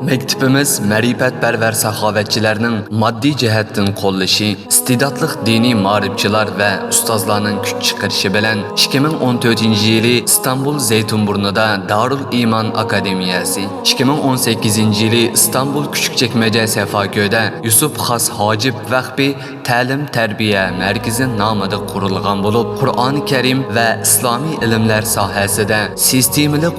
Mektebimiz ma'rifatparvar saxovatchilarning moddiy jihatdan qo'llashi, iste'dodli diniy ma'rifchilar va ustozlarning kuch chiqarishi bilan 2014-yili İstanbul Zeytinburnu'da Darul İman Akademiyasi, 2018-yili İstanbul Küçükçekmece Sefaköy'de Yusuf Xas Hacib Vahbi ta'lim-tarbiya markazi nomida qurilgan bo'lib, Qur'oni Karim va islomiy ilmlar sohasida sistemalik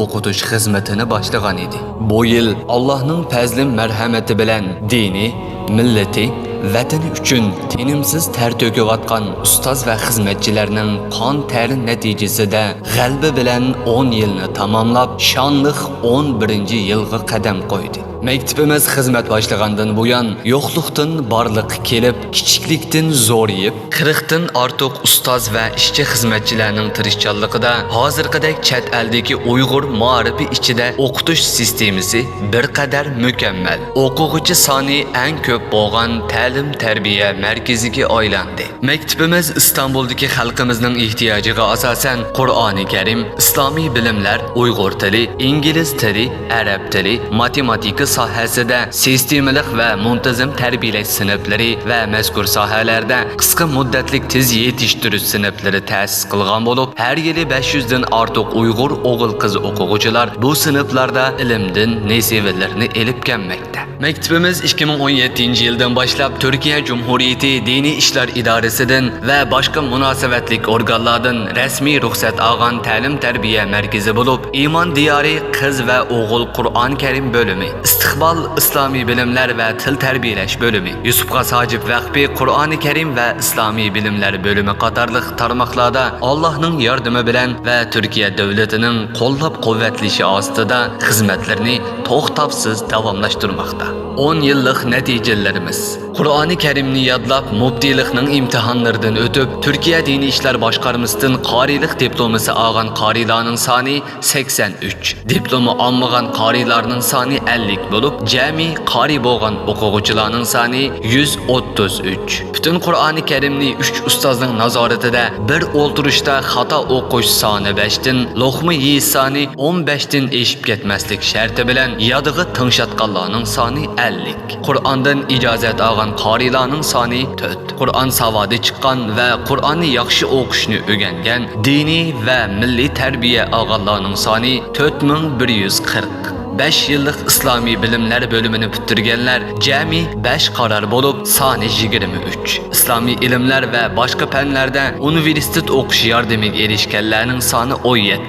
o'qitish xizmatini boshlagan edi. Bu yil Allohning fazli marhamati bilan dini, millati, vatani uchun tinimsiz ter to'kayotgan ustoz va xizmatchilarning qon teri natijasida g'alaba bilan 10 yilni tamomlab, shonliq 11-yilga qadam qo'ydi. Mektebimiz xizmat boshlagandan buyon yo'qlikdan borliq kelib, kichiklikdan zo'rayib, 40 dan ortiq ustoz va ishchi xizmatchilarning tirishchanligida hozirgidek chet eldagi Uyg'ur ma'rifi ichida o'qitish sistemasi bir qadar mukammal. O'quvchi soni eng ko'p bo'lgan ta'lim-tarbiya markaziga aylandi. Mektebimiz İstanbuldagi xalqimizning ehtiyojiga asosan Qur'oni Karim, islomiy bilimlar, Uyg'ur tili, ingliz tili, arab tili, matematika sohasida sistemalik va muntazam tarbiyalash sinflari va mazkur sohalarda qisqa muddatlik tez yetishtirish sinflari ta'sis qilgan bo'lib, har yili 500 dan ortiq Uyg'ur o'g'il-qiz o'quvchilar bu sinflarda ilmdan nasibalarni elib kelmoqda. Mektebimiz 2017-yildan boshlab Turkiya Cumhuriyeti Diniy ishlar idorasidan va boshqa munosabatli organlardan rasmiy ruxsat olgan ta'lim-tarbiya markazi bo'lib, Iymon diyori qiz va o'g'il Qur'oni Karim bo'limi, istiqbol islomiy bilimlar va til tarbiyalash bo'limi, Yusuf Xas Hacib Vahbi Qur'oni Karim va islomiy bilimlar bo'limi qatorliq tarmoqlarda Allohning yordami bilan va Turkiya davlatining qo'llab-quvvatlashi ostida xizmatlarni to'xtovsiz davomlashtirmoqda. 10 yillik natijalarimiz: Qur'oni Karimni yodlab, muftiylikning imtihonlaridan o'tib, Turkiya Diniy ishlar boshqarmasidan qorilik diplomasi olgan qorilarning soni 83, diplomi olmagan qorilarning soni 50 bo'lib, jami qori bo'lgan o'quvchilarning soni 133. Butun Qur'oni Karimni 3 ustozning nazoratida bir o'ltirishda xato o'qish soni 5 dan, lo'qma yeyish soni 15 dan eshib ketmaslik sharti bilan yodiga tingshotganlarning soni 50. Qur'ondan ijozat olgan qorilarning soni 4. Qur'on savodi chiqqan va Qur'onni yaxshi o'qishni o'rgangan diniy va milliy tarbiya olganlarning soni 4140. 5 yillik islomiy bilimlar bo'limini bitirganlar jami 5 qaror bo'lib, soni 23. İslomiy ilmlar va boshqa fanlarda universitet o'qish yordamiga erishganlarning soni 17.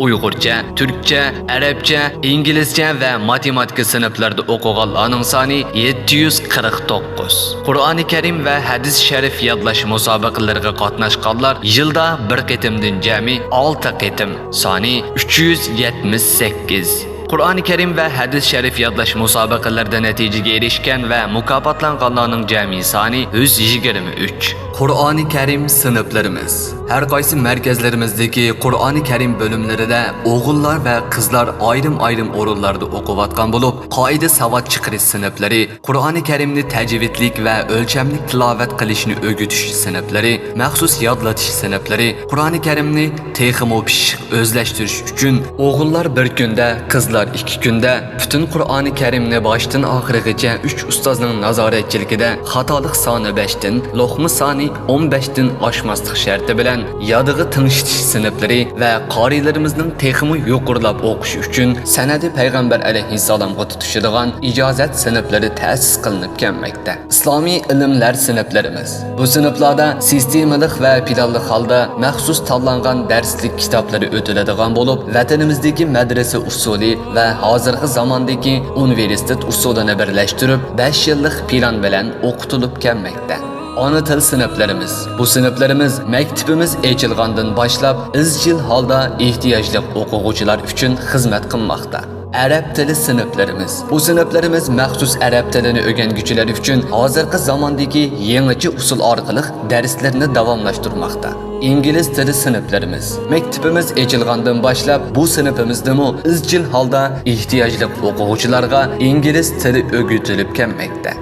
Uyg'urcha, turkcha, arabcha, inglizcha va matematika sinflarida o'qiganlarning soni 749. Qur'oni Karim va hadis sharif yodlash musobaqalariga qatnashganlar yilda bir qitimdan jami 6 qitim, soni 378. Qur'oni Karim va hadis sharif yodlash musobaqalarida natijaga erishgan va mukofotlanganlarning jami soni 123. Qur'oni Karim sinflarimiz. Har qaysi markazlarimizdagi Qur'oni Karim bo'limlarida o'g'illar va qizlar ayrim-ayrim o'rinlarda o'qiyotgan bo'lib, qoida savod chiqarish sinflari, Qur'oni Karimni tajvidlik va o'lchamli tilovat qilishni o'rgatish sinflari, maxsus yodlatish sinflari, Qur'oni Karimni texmo pishiq o'zlashtirish uchun o'g'illar bir kunda, qizlar 2 kunda butun Qur'oni Karimni boshdan oxirigacha 3 ustozning nazoratchiligida xatolik soni 5 dan, lo'qma soni 15 dan oshmaslik sharti bilan yodiga tingshitish sinflari va qorilarimizning texmi yuqorilab o'qish uchun sanadi payg'ambar alayhissalomga tutishadigan ijozat sinflari ta'sis qilinib kelmoqda. Islomiy ilmlar sinflarimiz. Bu sinflarda sistemalik va planli holda maxsus tanlangan darslik kitoblari o'tiladigan bo'lib, vatanimizdagi madrasa usuli va hozirgi zamondagi universitet usulini birlashtirib 5 yillik plan bilan o'qitilib kelmoqda. Ona til sinflarimiz. Bu sinflarimiz mektebimiz ochilgandan boshlab izchil holda ehtiyojli o'quvchilar uchun xizmat qilmoqda. Arab tili sinflarimiz. Bu sinflarimiz maxsus arab tilini o'rganuvchilar uchun hozirgi zamondagi yangicha usul orqali darslarni davomlashtirmoqda. İngiliz tili sinflarimiz. Mektebimiz ochilgandan boshlab bu sinfimizdami izchil holda ehtiyojli o'quvchilarga ingliz tili o'rgatilib kelmoqda.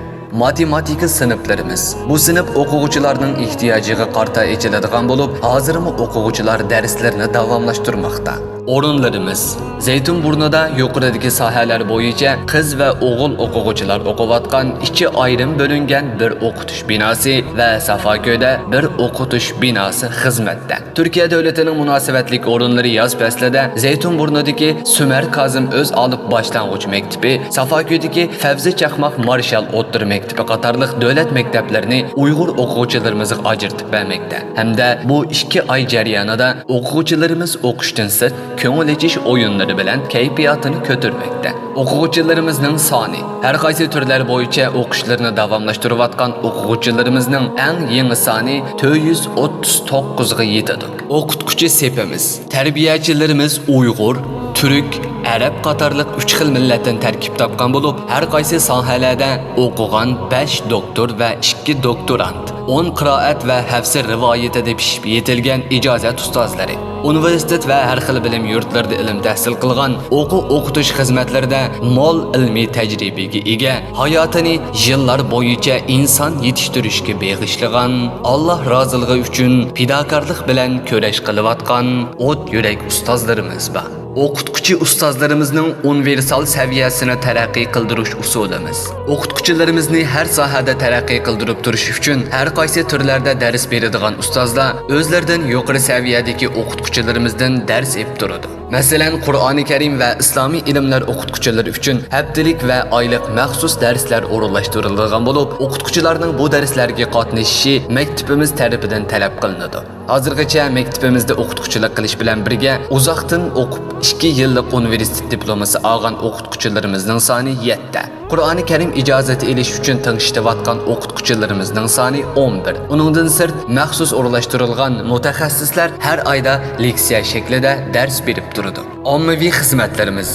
Matematika sinflarimiz. Bu sinf o'quvchilarning ehtiyojiga qarta ochiladigan bo'lib, hozirmi o'quvchilar darslarni davomlashtirmoqda. O'rinlarimiz Zeytinburnu'da yuqoridagi sohalar bo'yicha qiz va o'g'il o'quvchilar o'qiyotgan ikki ayrim bo'lingan bir o'qitish binosi va Safako'da bir o'qitish binosi xizmatda. Turkiya davlatining munosabatlik o'rinlari yoz faslida Zeytinburnu'dagi Sumer Kazım Öz olib boshlang'ich maktabi, Safako'dagi Favzi Chaqmoq Marshal o'rta maktabi qatorliq davlat maktablarini Uyg'ur o'quvchilarimizga ajratib bermoqda. Hamda bu 2 oy jarayonida o'quvchilarimiz o'qishdan sirt ko'ngil ichish o'yinlari bilan kayfiyatini ko'tarmoqda. O'quvchilarimizning soni har qaysi turlar bo'yicha o'qishlarini davomlashtirayotgan o'quvchilarimizning eng yangi soni 439 ga yetadi. O'qituvchi sepimiz, tarbiyachilarimiz Uyg'ur, Türk, Arab qatorliq 3 xil millatdan tarkib topgan bo'lib, har qaysi sohalarda o'qigan 5 doktor va 2 doktorant, 10 qiroat va hafs rivoyatida pishib yetilgan ijozat ustozlari, universitet va har xil bilim yurtlarida ilm tahsil qilgan, o'qitish xizmatlarida mol ilmiy tajribaga ega, hayotini yillar bo'yicha inson yetishtirishga bag'ishlagan, Alloh roziligi uchun fidokorlik bilan kurash qilayotgan o't yurak ustozlarimiz bor. O'qituvchi ustozlarimizning universal saviyasini taraqqiy qildirish usulimiz. O'qituvchilarimizni har sohada taraqqiy qildirib turish uchun har qaysi turlarda dars beradigan ustozlar o'zlaridan yuqori saviyadagi o'qituvchilarimizdan dars olib turadi. Masalan, Qur'oni Karim va islomiy ilmlar o'qituvchilari uchun haftalik va oylik maxsus darslar o'rinlashtirilgan bo'lib, o'qituvchilarning bu darslarga qatnashishi maktabimiz tarafidan talab qilinadi. Hozirgacha maktabimizda o'qituvchilik qilish bilan birga uzoqdan o'qib 2 yillik universitet diplomasi olgan o'qituvchilarimizning soni 7. Qur'oni Karim ijozati olish uchun tingishlayotgan o'qituvchilarimizning soni 11. Uningdan sirt maxsus o'rinlashtirilgan mutaxassislar har oyda leksiya shaklida dars berib turadi. Ommaviy xizmatlarimiz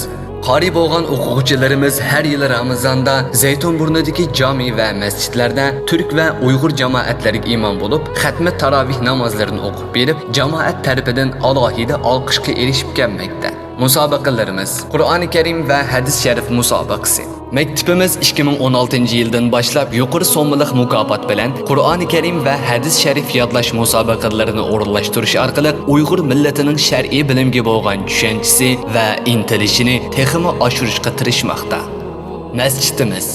Qari bo'lgan o'quvchilarimiz har yil Ramazonda Zeytinburnu'dagi jami va masjidlarda Türk va Uyg'ur jamoatlariga imom bo'lib, xatmi tarovih namozlarini o'qib berib, jamoat tarafidan alohida olqishga erishib kelmoqda. Musobaqalarimiz Qur'oni Karim va hadis sharif musobaqasi. Maktabimiz 2016-yildan boshlab yuqori somliq mukofot bilan Qur'oni Karim va hadis sharif yodlash musobaqalarini o'rinlashtirish orqali Uyg'ur millatining shar'iy bilimga bo'lgan tushunchasi va intilishini texmi oshirishga tirishmoqda. Masjidimiz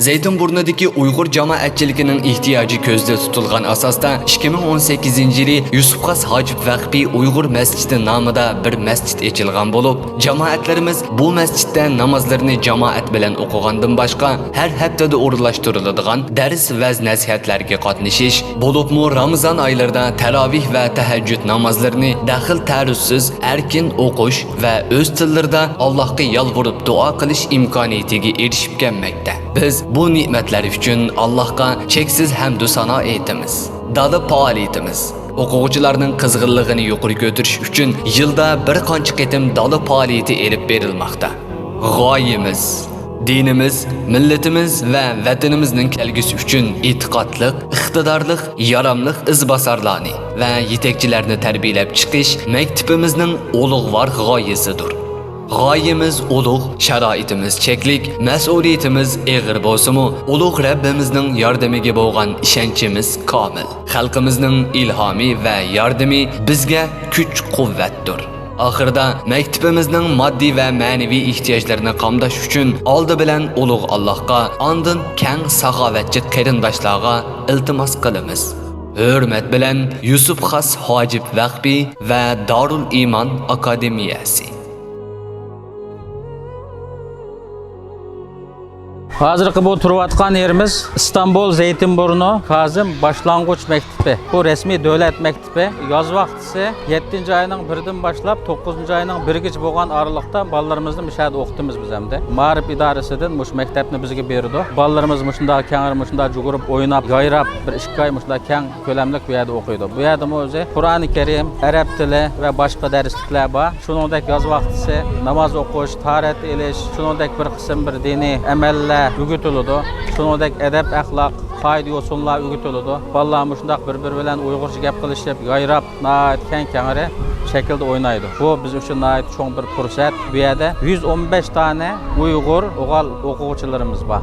Zeytinburnu'dagi Uyg'ur jamoatchiligining ehtiyoji ko'zda tutilgan asosda 2018-yili Yusufxas Hojib Vaqfi Uyg'ur masjidi nomida bir masjid ochilgan bo'lib, jamoatlarimiz bu masjidda namozlarni jamoat bilan o'qigandan boshqa har haftada o'rinlashtiriladigan dars va nasihatlarga qatnashish, bo'libmi Ramazon oylarida tarovih va tahajjud namozlarini daxil ta'ruzsiz erkin o'qish va o'z tillarida Allohga yolvorib duo qilish imkoniyatiga erishib kelmoqda. Biz bu ne'matlar uchun Allohga cheksiz hamd va sano aytamiz. Dali faoliyatimiz o'quvchilarning qizg'inligini yuqori ko'tarish uchun yilda bir qancha qitim dali faoliyati elib berilmoqda. G'oyamiz dinimiz, millatimiz va vatanimizning kelgusi uchun e'tiqodli, iqtidorli, yaramli izbosarlarni va yetakchilarni tarbiyalab chiqish maktabimizning ulug'vor g'oyasidir. G'oyamiz ulug', sharoitimiz cheklik, mas'uliyatimiz og'ir bo'lsa-mu, ulug' Rabbimizning yordamiga bo'lgan ishonchimiz komil. Xalqimizning ilhomi va yordami bizga kuch-quvvatdir. Oxirida maktabimizning moddiy va ma'naviy ehtiyojlarini qamdash uchun oldi bilan ulug' Allohga, ondan keng saxovatchi qarindoshlarga iltimos qilamiz. Hurmat bilan Yusufxas Hojib Vaqfi va Darul Iymon akademiyasi. Hozirgi bu turayotgan yerimiz İstanbul Zeytinburnu Kazım Başlangıç Mektebi. Bu resmi davlat maktabi. Yoz vaqtisi 7-oyning 1-dan boshlab 9-oyning 1-gacha bo'lgan aralıqda bolalarimizni mishada o'qitamiz biz hamda. Ma'rif idorasidan mush maktabni bizga berdi. Bolalarimiz mushunda keng mushunda jugurib, o'ynab, yayrab bir 2 oy mushunda keng ko'lamlik bu yerda o'qiydi. Bu yerda o'zi Qur'oni Karim, arab tili va boshqa darsliklar bor. Shuningdek yoz vaqtisi namoz o'qish, tahorat elish, shuningdek bir qism bir diniy amallar o'rgatiladi. Shuningdek adab, axloq, qoida usullar o'rgatiladi. Bolalar shundaq bir-bir bilan Uyg'urcha gap qilishib, yayrab, keng-kengari shaklda o'ynaydi. Bu biz uchun cho'ng bir fursat. Bu yerda 115 tane Uyg'ur o'g'il o'quvchilarimiz bor.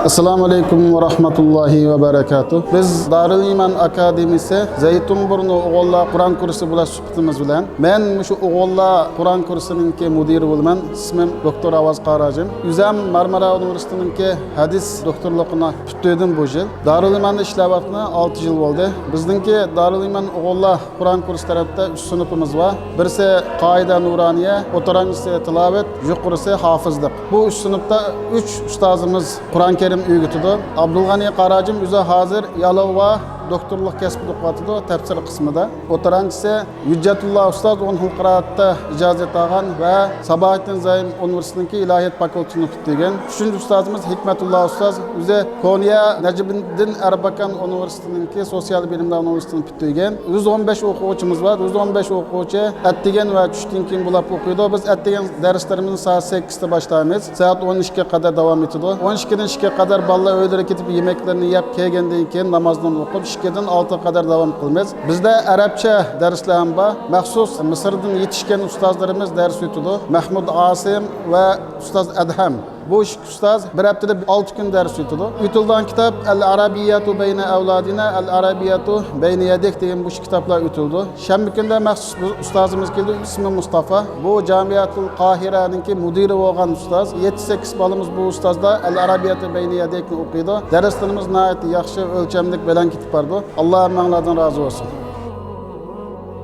Assalomu alaykum va rahmatullohi va barakatuh. Biz Darul Iman Akademiyasi Zaytunburnu o'g'illar Qur'on kursi bilan suhbatimiz bilan men shu o'g'illar Qur'on kursininki mudiri bo'laman. Ismim doktor Avaz Qarajim. O'zim Marmara universitetiniki hadis doktorligini tutdim bu yil. Darul Iman'da ishlayapman 6 yil bo'ldi. Bizningki Darul Iman o'g'illar Qur'on kursi tarafda 3 sinfimiz var. Birisi qoida nuraniya, o'rtanchisi tilovat, yuqorisi hofizlik. Bu 3 sinfda 3 ustozimiz Qur'on Kerim o'rgatadi. Abdulg'ani Qarajim o'zi hozir Yalova doktorlik kasbida o'qiyotdi, tafsir qismida. O'rtanchisi Hujjatulloh ustoz 10 xil qiroatda ijozat olgan va Sabahattin Zaim universitetidagi ilohiyat fakultetini tugagan. 3-chi ustozimiz Hikmatulloh ustoz o'zi Konya Najibiddin Arbakan universitetidagi sotsial bilimlar universitetini tugagan. 115 o'quvchimiz bor. 115 o'quvchi attigan va tushdan keyin bo'lib o'qiydi. Biz attigan darslarimizni soat 8 da boshlaymiz. Soat 12 ga qadar davom etadi. 12 dan 2 ga qadar bolalar uylariga ketib yemeklarni yeb kelgandan keyin namozdan o'qib 2dan 6 qadar davom qilamiz. Bizda arabcha darslar ham bor. Maxsus Misrdan yetishgan ustozlarimiz dars o'tadi. Mahmud Asim va ustoz Adham. Bu ish ustoz bir haftada 6 kun dars o'tadi. O'tilgan kitob Al-Arabiyatu bayna avladina, Al-Arabiyatu bayna yadik degan bu kitoblar o'tildi. Shanba kunda maxsus ustozimiz keldi, ismi Mustafa. Bu Jamiatul Qohiraninki mudiri bo'lgan ustoz. 7-8 bolamiz bu ustozda Al-Arabiyatu bayna yadikni o'qiydi. Darslarimiz nihoyat yaxshi o'lchamlik bilan ketib bordi. Alloh hammalardan rozi bo'lsin.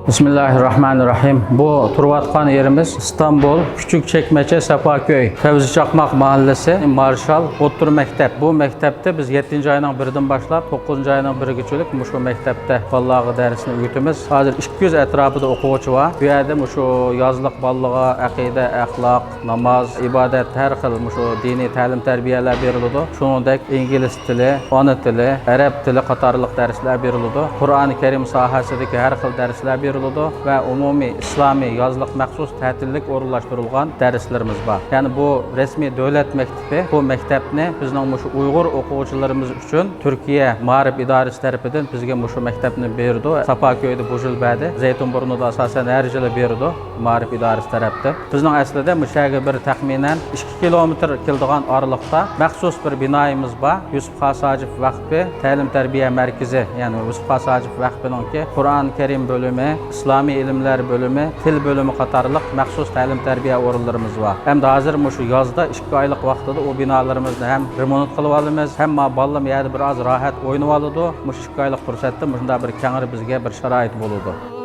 Bismillahirrahmanirrahim. Bu turvatkan yerimiz İstanbul Küçükçekmece Sapaköy Fevzi Çakmak Mahallesi Marshal Otur Mektep. Bu mektepte biz 7. ayının 1'den başlap 9. ayının 1'e geçiyoruz. Şu mektepte vallahi dersini öğütümüz. Hazır 200 etrafında okuvcu var. Bu yerde şu yazlık ballığa, akide, ahlak, namaz, ibadet her xil şu dini talim terbiyeler verildi. Şunundaki İngiliz dili, ana dili, Arap dili qatarlıq dersler verildi. Kur'an-ı Kerim sahasındaki her xil dersler verildi. Ve umumi İslami yazlık məxsus tətillik orunlaşdırılған dərslərimiz var. Yani bu resmi dövlət mektebi, bu mektebni bizning şu Uyghur oquvchilarimiz üçün Türkiye Ma'rif İdarəsi tərəfindən bizga şu mektebni berdi. Sapaköydə bu yil bədi, Zeytinburnu'da asasen her yıl berdi Ma'rif İdarəsi tərəfindən. Bizning əslində müşəqi bir təxminən 2 kilometr kildiğan aralıqda məxsus bir binayımız var. Yusuf Xas Hacif Vakfı Təlim Tərbiyə Mərkəzi, yani Yusuf Xas Hacif Vakfı'nınki Kur'an-ı Kerim bölümü, İslami ilimler bölümü, til bölümü qatarlıq məxsus təlim tərbiyə orunlarımız var. Hem de hazır şu yazda 2 aylıq vaxtıda o binalarımızda hem remont qılıb alımız, hem ballam yani biraz rahat oynayıb alıdı. 2 aylıq fürsətdə şunda bir kengir bizge bir şarait buludu.